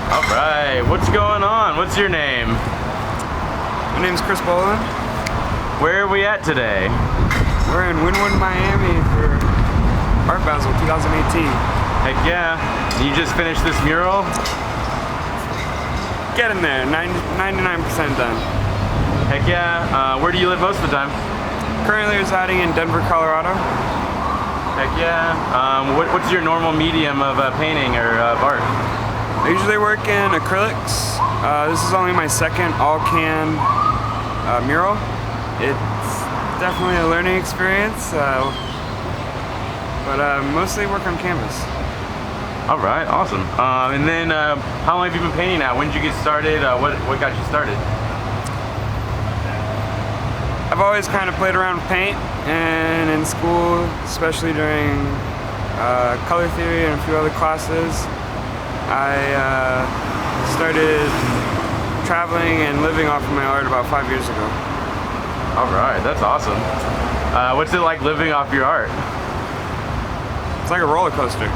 All right, what's going on? What's your name? My name's Bohlin. Where are we at today? We're in Wynwood, Miami for Art Basel 2018. Heck yeah. You just finished this mural? Getting there, 99% done. Heck yeah. Where do you live most of the time? Currently residing in Denver, Colorado. Heck yeah. What's your normal medium of painting or of art? I usually work in acrylics. This is only my second all-can mural. It's definitely a learning experience, but mostly work on canvas. All right, awesome. And then how long have you been painting now? When did you get started? What got you started? I've always kind of played around with paint, and in school, especially during color theory and a few other classes, I started traveling and living off of my art about 5 years ago. All right, that's awesome. What's it like living off your art? It's like a roller coaster.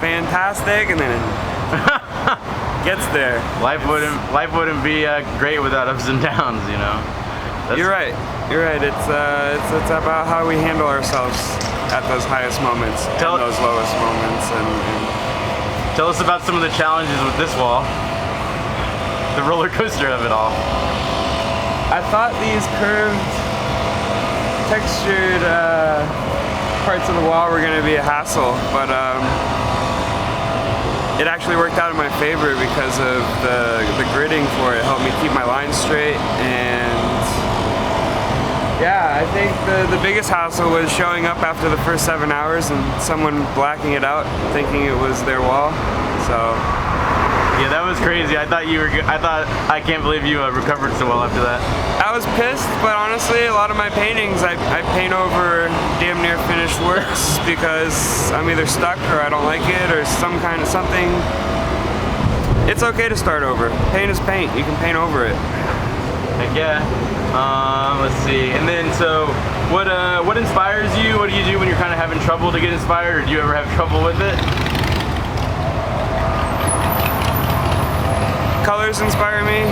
Fantastic, and then it gets there. Life wouldn't be great without ups and downs, you know. You're right. It's about how we handle ourselves at those highest moments and those lowest moments. And tell us about some of the challenges with this wall. The roller coaster of it all. I thought these curved, textured parts of the wall were going to be a hassle, but it actually worked out in my favor because of the gridding for it. Helped me keep my lines straight, and yeah, I think the biggest hassle was showing up after the first 7 hours and someone blacking it out, thinking it was their wall. So yeah, that was crazy. I can't believe you recovered so well after that. I was pissed, but honestly, a lot of my paintings, I paint over damn near finished works because I'm either stuck or I don't like it or something. It's okay to start over. Paint is paint. You can paint over it. Heck yeah. Let's see. And then, so what inspires you? What do you do when you're kind of having trouble to get inspired, or do you ever have trouble with it? Colors inspire me.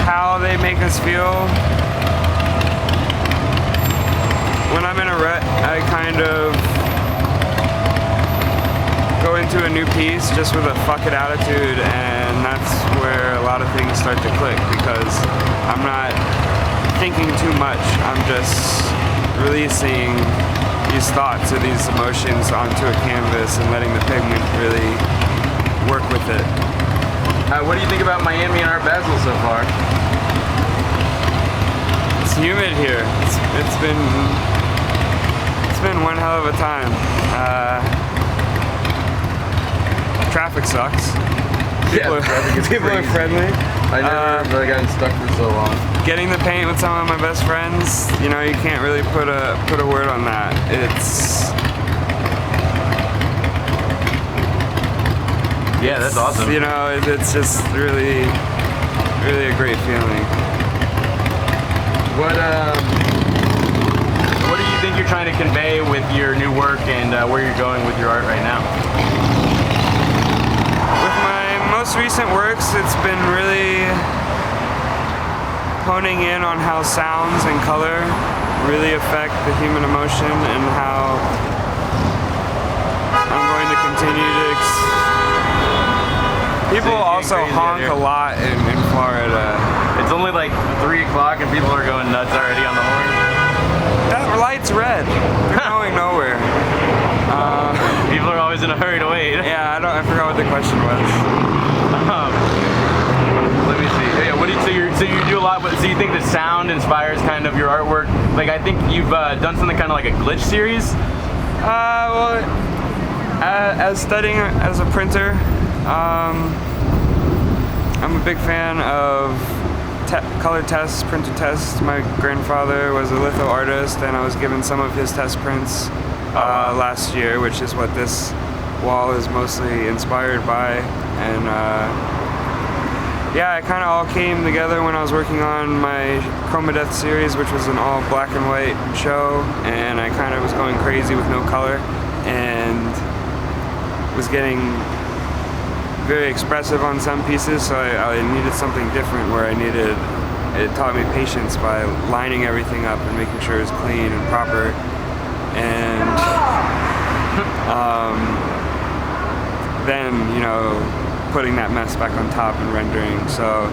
How they make us feel. When I'm in a rut, I kind of go into a new piece just with a fuck it attitude, and that's where a lot of things start to click because I'm not thinking too much. I'm just releasing these thoughts or these emotions onto a canvas and letting the pigment really work with it. What do you think about Miami and Art Basel so far? It's humid here. It's been one hell of a time. Traffic sucks. People are friendly. I never really gotten stuck for so long. Getting to paint with some of my best friends, you know, you can't really put a word on that. Yeah, that's awesome. You know, it's just really a great feeling. What do you think you're trying to convey with your new work and where you're going with your art right now? With my most recent works, it's been really honing in on how sounds and color really affect the human emotion, and how I'm going to continue to people also honk a lot in Florida. It's only like 3 o'clock and people are going nuts already on the horn. That light's red. They're going nowhere. People are always in a hurry to wait. Yeah, I forgot what the question was. Let me see. Yeah, so you do a lot. So you think the sound inspires kind of your artwork? Like, I think you've done something kind of like a glitch series. Well, as studying as a printer, I'm a big fan of color tests, printer tests. My grandfather was a litho artist, and I was given some of his test prints last year, which is what this wall is mostly inspired by. And yeah, it kind of all came together when I was working on my Chroma Death series, which was an all black and white show, and I kind of was going crazy with no color. And was getting very expressive on some pieces, so I needed something different where it taught me patience by lining everything up and making sure it's clean and proper, and then, you know, putting that mess back on top and rendering. So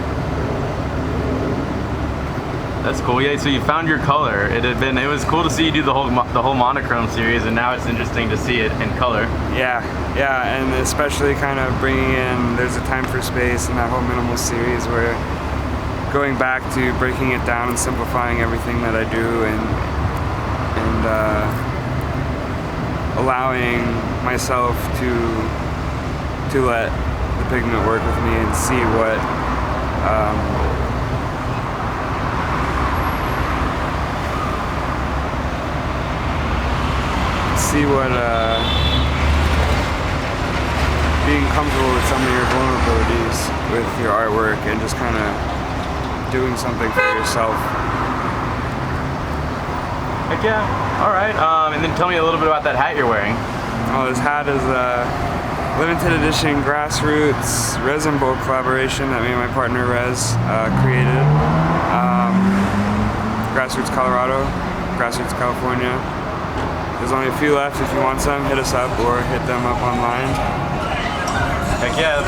that's cool. Yeah, so you found your color. It was cool to see you do the whole monochrome series, and now it's interesting to see it in color. Yeah, and especially kind of bringing in There's a Time for Space and that whole minimal series, where going back to breaking it down and simplifying everything that I do, and allowing myself to let the pigment work with me and see what being comfortable with some of your vulnerabilities with your artwork and just kind of doing something for yourself. Heck yeah. All right. And then tell me a little bit about that hat you're wearing. Oh, this hat is a limited edition Grassroots resin bowl collaboration that me and my partner Rez created. Grassroots Colorado, Grassroots California. There's only a few left. If you want some, hit us up or hit them up online. Heck yeah.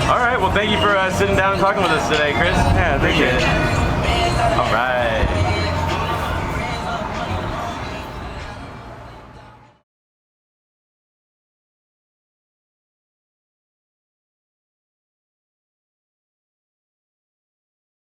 All right. Well, thank you for sitting down and talking with us today, Chris. Yeah, thank you. All right.